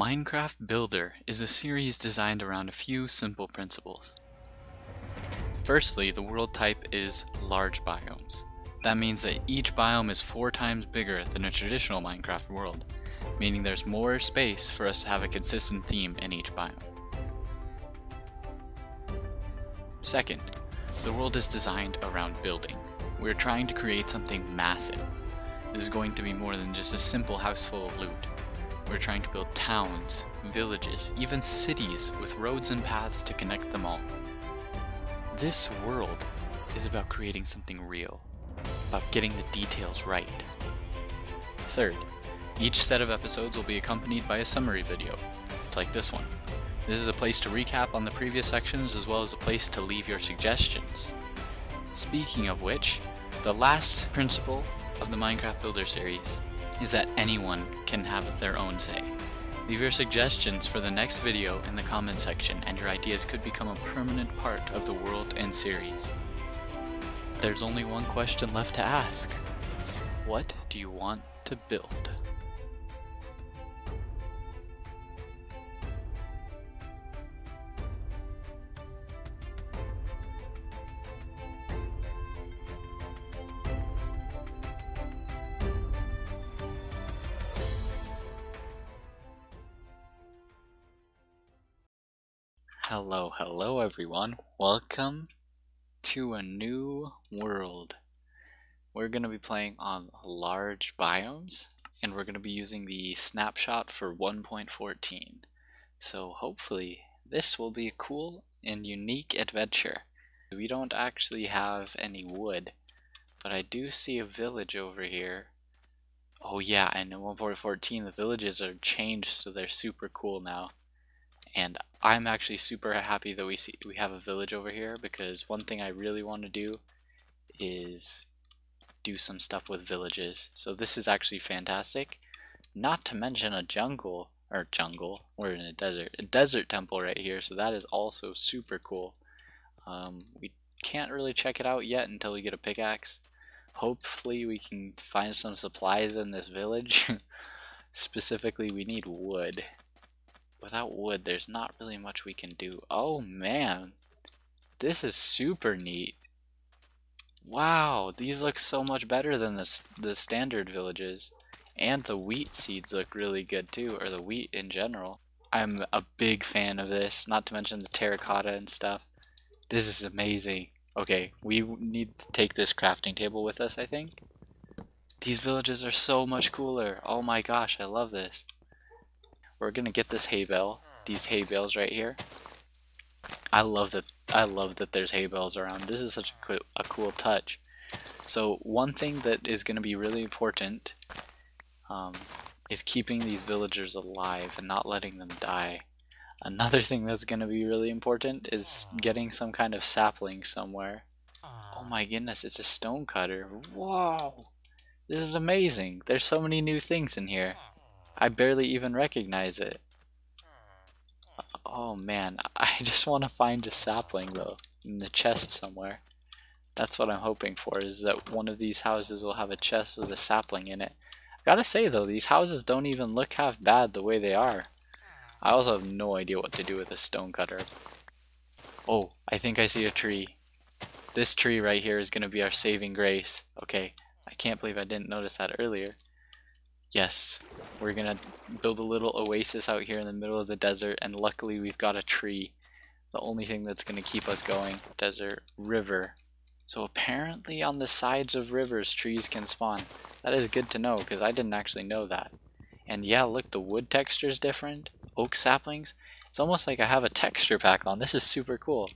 Minecraft Builder is a series designed around a few simple principles. Firstly, the world type is large biomes. That means that each biome is 4 times bigger than a traditional Minecraft world, meaning there's more space for us to have a consistent theme in each biome. Second, the world is designed around building. We're trying to create something massive. This is going to be more than just a simple house full of loot. We're trying to build towns, villages, even cities with roads and paths to connect them all. This world is about creating something real, about getting the details right. Third, each set of episodes will be accompanied by a summary video. It's like this one. This is a place to recap on the previous sections as well as a place to leave your suggestions. Speaking of which, the last principle of the Minecraft Builder series is that anyone can have their own say. Leave your suggestions for the next video in the comment section and your ideas could become a permanent part of the world and series. There's only one question left to ask. What do you want to build? Hello everyone. Welcome to a new world. We're going to be playing on large biomes and we're going to be using the snapshot for 1.14. So hopefully this will be a cool and unique adventure. We don't actually have any wood, but I do see a village over here. Oh yeah, and in 1.14 the villages are changed so they're super cool now. And I'm actually super happy that we have a village over here, because one thing I really want to do is do some stuff with villages. So this is actually fantastic. Not to mention a we're in a desert temple right here, so that is also super cool. We can't really check it out yet until we get a pickaxe. Hopefully we can find some supplies in this village. Specifically, we need wood. Without wood, there's not really much we can do. Oh man, this is super neat. Wow, these look so much better than the standard villages. And the wheat seeds look really good too, or the wheat in general. I'm a big fan of this, not to mention the terracotta and stuff. This is amazing. Okay, we need to take this crafting table with us, I think. These villages are so much cooler. Oh my gosh, I love this. We're gonna get this hay bale, these hay bales right here. I love that there's hay bales around. This is such a cool touch. So one thing that is gonna be really important is keeping these villagers alive and not letting them die. Another thing that's gonna be really important is getting some kind of sapling somewhere. Oh my goodness, it's a stone cutter. Whoa! This is amazing. There's so many new things in here. I barely even recognize it. Oh man, I just want to find a sapling though, in the chest somewhere. That's what I'm hoping for, is that one of these houses will have a chest with a sapling in it. I gotta say though, these houses don't even look half bad the way they are. I also have no idea what to do with a stone cutter. Oh, I think I see a tree. This tree right here is gonna be our saving grace. Okay, I can't believe I didn't notice that earlier. Yes, we're gonna build a little oasis out here in the middle of the desert, and luckily we've got a tree. The only thing that's gonna keep us going. Desert, river. So apparently on the sides of rivers trees can spawn. That is good to know, because I didn't actually know that. And yeah, look, the wood texture is different. Oak saplings. It's almost like I have a texture pack on. This is super cool.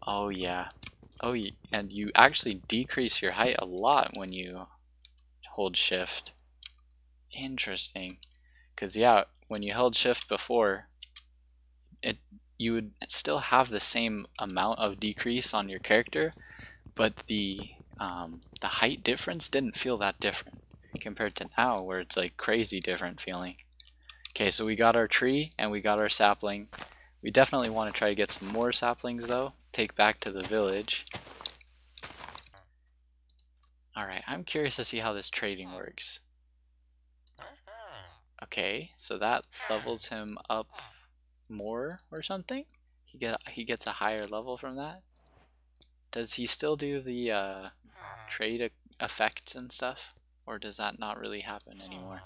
Oh yeah. Oh, and you actually decrease your height a lot when you hold shift. Interesting, because yeah, when you held shift before, you would still have the same amount of decrease on your character, but the height difference didn't feel that different compared to now, where it's like crazy different feeling. Okay, so we got our tree and we got our sapling. We definitely want to try to get some more saplings though, take back to the village. Alright, I'm curious to see how this trading works. Okay, so that levels him up more or something? He gets a higher level from that? Does he still do the trade effects and stuff? Or does that not really happen anymore?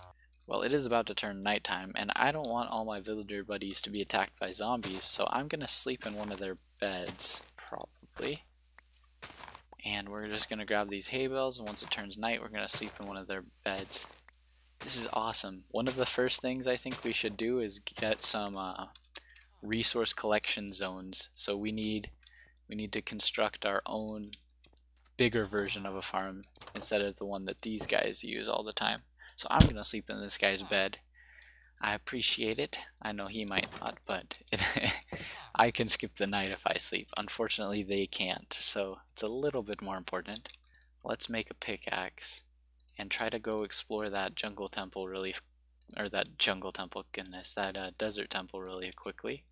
Well, it is about to turn nighttime, and I don't want all my villager buddies to be attacked by zombies, so I'm gonna sleep in one of their beds, probably. And we're just gonna grab these hay bales, and once it turns night, we're gonna sleep in one of their beds. This is awesome. One of the first things I think we should do is get some resource collection zones. So we need to construct our own bigger version of a farm instead of the one that these guys use all the time. So I'm gonna sleep in this guy's bed. I appreciate it. I know he might not, but I can skip the night if I sleep. Unfortunately, they can't, so it's a little bit more important. Let's make a pickaxe and try to go explore that jungle temple really, or that jungle temple, goodness, that desert temple really quickly,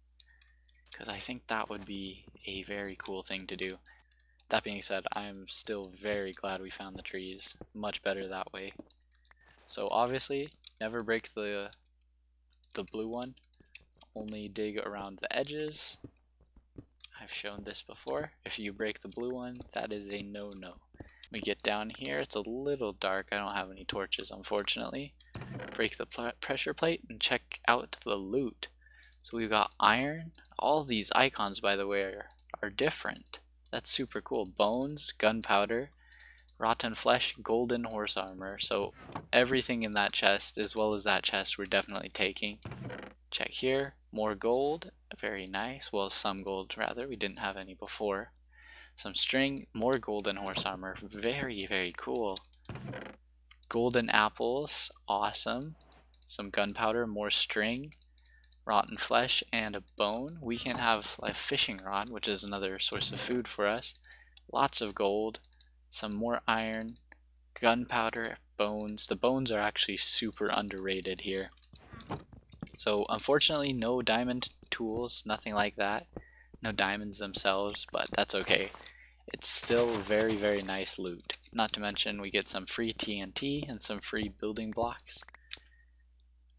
because I think that would be a very cool thing to do. That being said, I'm still very glad we found the trees. Much better that way. So obviously, never break the blue one. Only dig around the edges. I've shown this before. If you break the blue one, that is a no-no. We get down here, it's a little dark. I don't have any torches, unfortunately. Break the pressure plate and check out the loot. So we've got iron. All these icons, by the way, are different. That's super cool. Bones, gunpowder, rotten flesh, golden horse armor. So everything in that chest, as well as that chest, we're definitely taking. Check here. More gold. Very nice. Well, some gold, rather. We didn't have any before. Some string, more golden horse armor. Very, very cool. Golden apples. Awesome. Some gunpowder, more string, rotten flesh, and a bone. We can have a fishing rod, which is another source of food for us. Lots of gold. Some more iron, gunpowder, bones. The bones are actually super underrated here. So unfortunately, no diamond tools, nothing like that. No diamonds themselves, but that's okay. It's still very, very nice loot. Not to mention we get some free TNT and some free building blocks.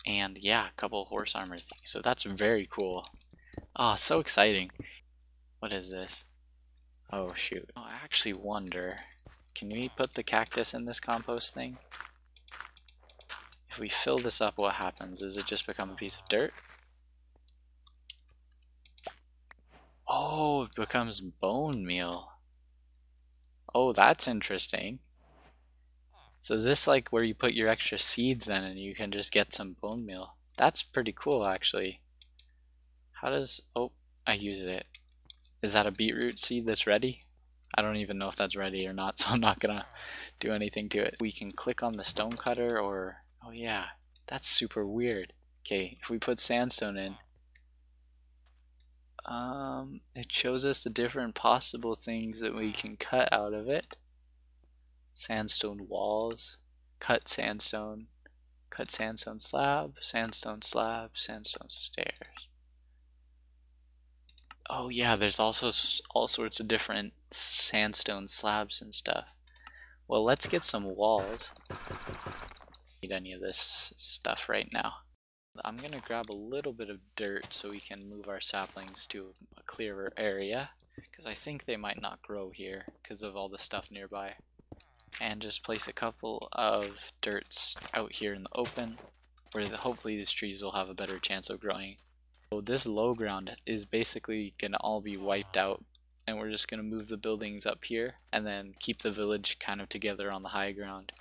And yeah, a couple horse armor things. So that's very cool. Ah, so exciting. What is this? Oh shoot. Oh, I actually wonder, can we put the cactus in this compost thing? If we fill this up, what happens? Does it just become a piece of dirt? Oh, it becomes bone meal. Oh, that's interesting. So is this like where you put your extra seeds in and you can just get some bone meal? That's pretty cool, actually. How does... Oh, I used it. Is that a beetroot seed that's ready? I don't even know if that's ready or not, so I'm not gonna do anything to it. We can click on the stone cutter or... Oh yeah, that's super weird. Okay, if we put sandstone in, it shows us the different possible things that we can cut out of it. Sandstone walls, cut sandstone slab, sandstone stairs. Oh yeah, there's also all sorts of different sandstone slabs and stuff. Well, let's get some walls. Need any of this stuff right now. I'm gonna grab a little bit of dirt so we can move our saplings to a clearer area, because I think they might not grow here because of all the stuff nearby. And just place a couple of dirts out here in the open, where hopefully these trees will have a better chance of growing. So this low ground is basically gonna all be wiped out, and we're just gonna move the buildings up here and then keep the village kind of together on the high ground.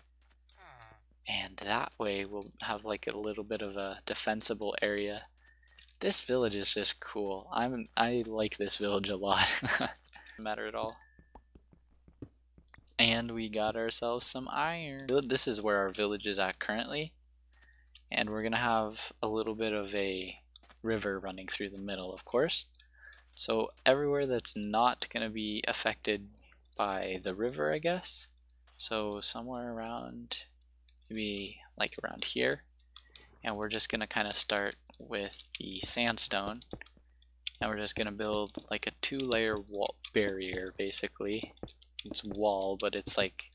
And that way we'll have like a little bit of a defensible area. This village is just cool. I like this village a lot. Doesn't matter at all. And we got ourselves some iron. This is where our village is at currently. And we're gonna have a little bit of a river running through the middle, of course. So everywhere that's not gonna be affected by the river, I guess. So somewhere around, maybe like around here. And we're just gonna kind of start with the sandstone. And we're just gonna build like a 2-layer wall barrier, basically. It's wall, but it's like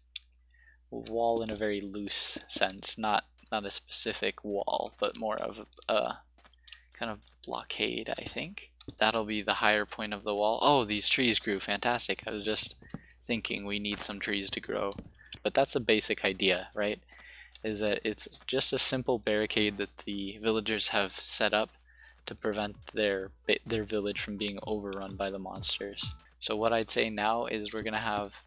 wall in a very loose sense, not a specific wall, but more of a kind of blockade, I think. That'll be the higher point of the wall. Oh, these trees grew fantastic. I was just thinking we need some trees to grow. But that's a basic idea, right? Is that it's just a simple barricade that the villagers have set up to prevent their village from being overrun by the monsters. So what I'd say now is we're gonna have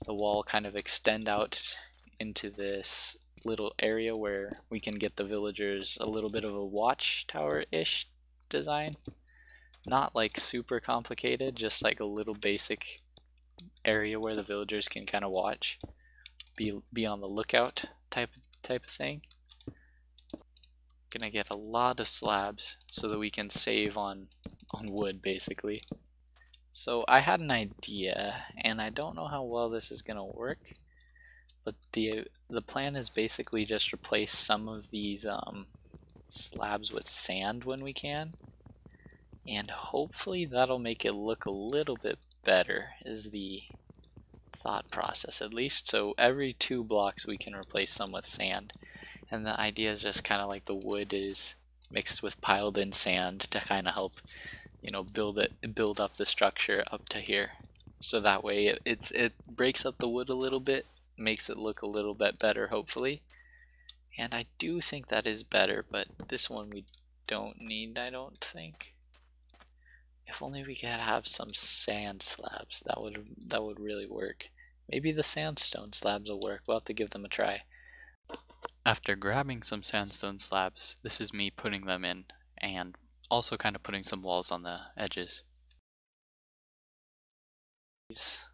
the wall kind of extend out into this little area where we can get the villagers a little bit of a watchtower-ish design. Not like super complicated, just like a little basic area where the villagers can kind of watch, be on the lookout type of thing. Gonna get a lot of slabs so that we can save on wood basically. So I had an idea, and I don't know how well this is gonna work, but the plan is basically just replace some of these slabs with sand when we can, and hopefully that'll make it look a little bit better, is the thought process at least. So every 2 blocks we can replace some with sand, and the idea is just kind of like the wood is mixed with piled in sand to kind of help, you know, build up the structure up to here. So that way it breaks up the wood a little bit, makes it look a little bit better hopefully. And I do think that is better, but this one we don't need, I don't think. If only we could have some sand slabs, that would really work. Maybe the sandstone slabs will work. We'll have to give them a try. After grabbing some sandstone slabs, this is me putting them in, and also kind of putting some walls on the edges. These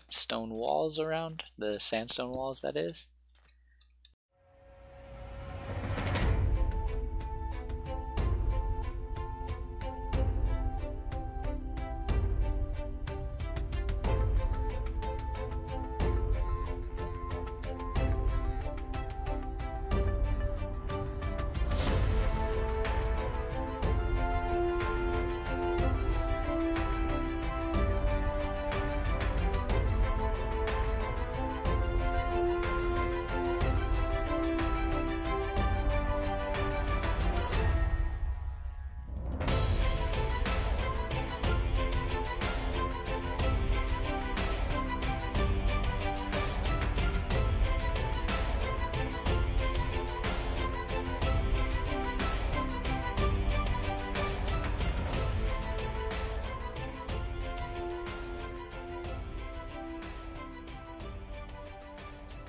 stone walls around, the sandstone walls that is.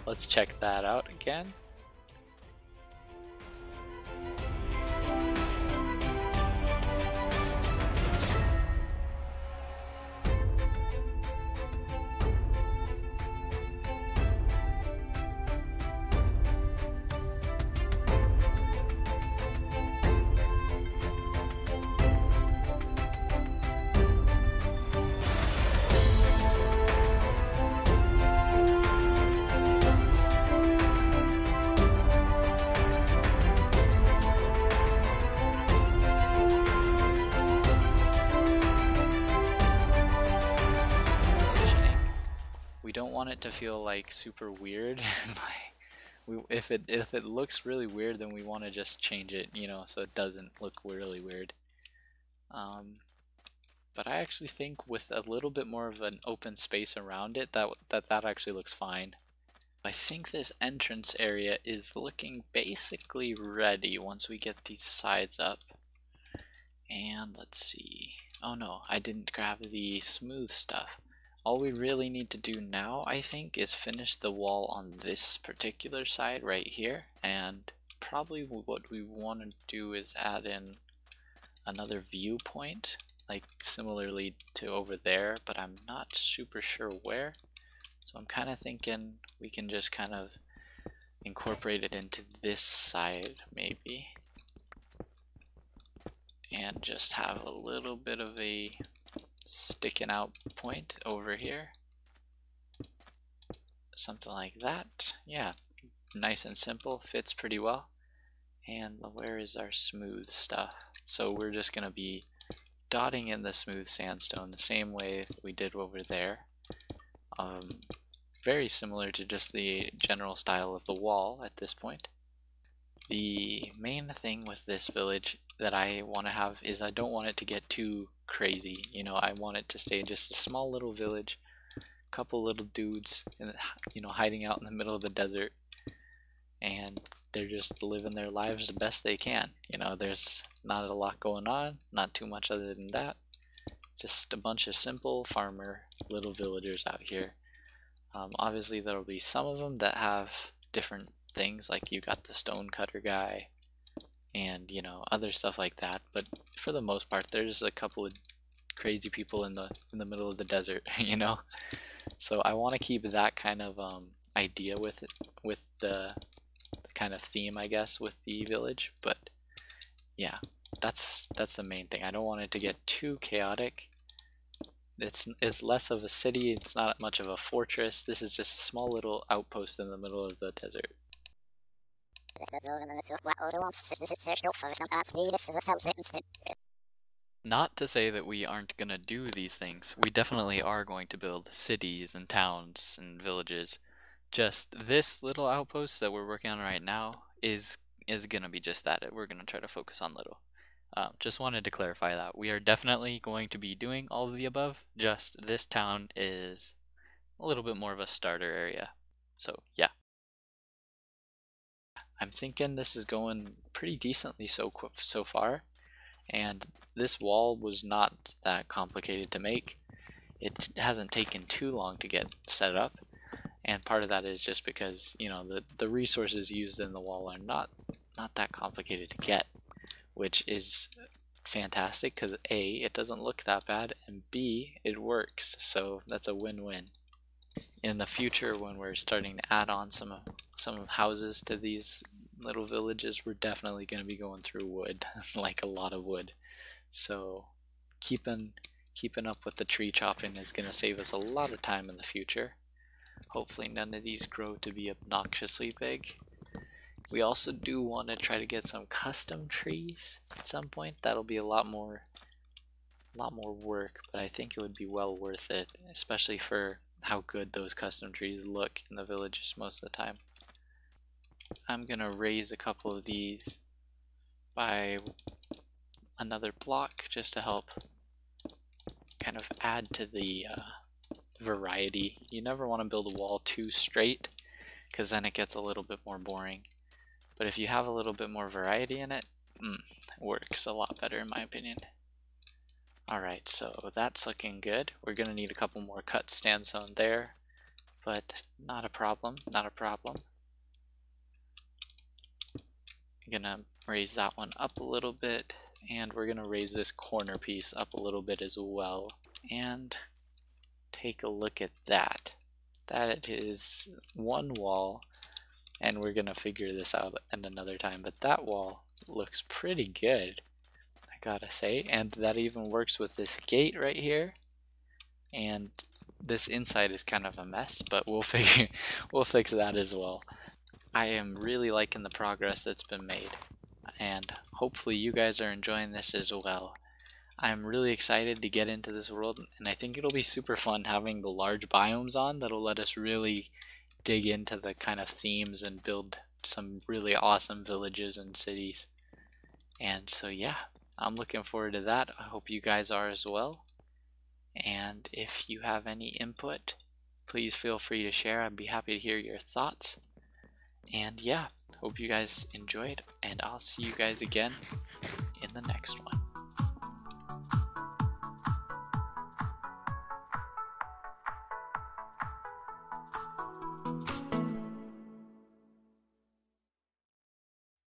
Let's check that out again. We don't want it to feel like super weird. Like, if it looks really weird, then we want to just change it, you know, so it doesn't look really weird. But I actually think with a little bit more of an open space around it, that actually looks fine. I think this entrance area is looking basically ready once we get these sides up. And let's see. Oh no, I didn't grab the smooth stuff. All we really need to do now, I think, is finish the wall on this particular side right here. And probably what we want to do is add in another viewpoint, like similarly to over there, but I'm not super sure where. So I'm kind of thinking we can just kind of incorporate it into this side maybe. And just have a little bit of a sticking out point over here. Something like that. Yeah, nice and simple, fits pretty well. And where is our smooth stuff? So we're just going to be dotting in the smooth sandstone the same way we did over there. very similar to just the general style of the wall at this point. The main thing with this village that I want to have is I don't want it to get too crazy. You know, I want it to stay just a small little village, a couple little dudes, you know, hiding out in the middle of the desert, and they're just living their lives the best they can. You know, there's not a lot going on, not too much other than that. Just a bunch of simple farmer little villagers out here. Obviously there'll be some of them that have different things, like you got the stone cutter guy and, you know, other stuff like that, but for the most part there's a couple of crazy people in the middle of the desert, you know. So I want to keep that kind of idea with it, with the kind of theme, I guess, with the village. But yeah, that's the main thing. I don't want it to get too chaotic. It's less of a city, it's not much of a fortress. This is just a small little outpost in the middle of the desert. Not to say that we aren't gonna do these things. We definitely are going to build cities and towns and villages. Just this little outpost that we're working on right now is gonna be just that. We're gonna try to focus on little. Just wanted to clarify that. We are definitely going to be doing all of the above, just this town is a little bit more of a starter area. So yeah. I'm thinking this is going pretty decently so far, and this wall was not that complicated to make. It hasn't taken too long to get set up, and part of that is just because, you know, the resources used in the wall are not that complicated to get, which is fantastic because A, it doesn't look that bad, and B, it works, so that's a win-win. In the future, when we're starting to add on some houses to these little villages, we're definitely going to be going through wood, like a lot of wood. So keeping up with the tree chopping is going to save us a lot of time in the future. Hopefully none of these grow to be obnoxiously big. We also do want to try to get some custom trees at some point. That'll be a lot more work, but I think it would be well worth it, especially for how good those custom trees look in the villages most of the time. I'm gonna raise a couple of these by another block just to help kind of add to the variety. You never want to build a wall too straight because then it gets a little bit more boring. But if you have a little bit more variety in it, it works a lot better in my opinion. Alright, so that's looking good. We're going to need a couple more cut sandstone there, but not a problem, not a problem. I'm going to raise that one up a little bit, and we're going to raise this corner piece up a little bit as well. And take a look at that. That is one wall, and we're gonna figure this out at another time, but that wall looks pretty good, I gotta say. And that even works with this gate right here, and this inside is kind of a mess, but we'll fix that as well. I am really liking the progress that's been made, and hopefully you guys are enjoying this as well. I'm really excited to get into this world, and I think it'll be super fun having the large biomes on. That'll let us really dig into the kind of themes and build some really awesome villages and cities. And so yeah, I'm looking forward to that. I hope you guys are as well. And if you have any input, please feel free to share. I'd be happy to hear your thoughts. And yeah, hope you guys enjoyed, and I'll see you guys again in the next one.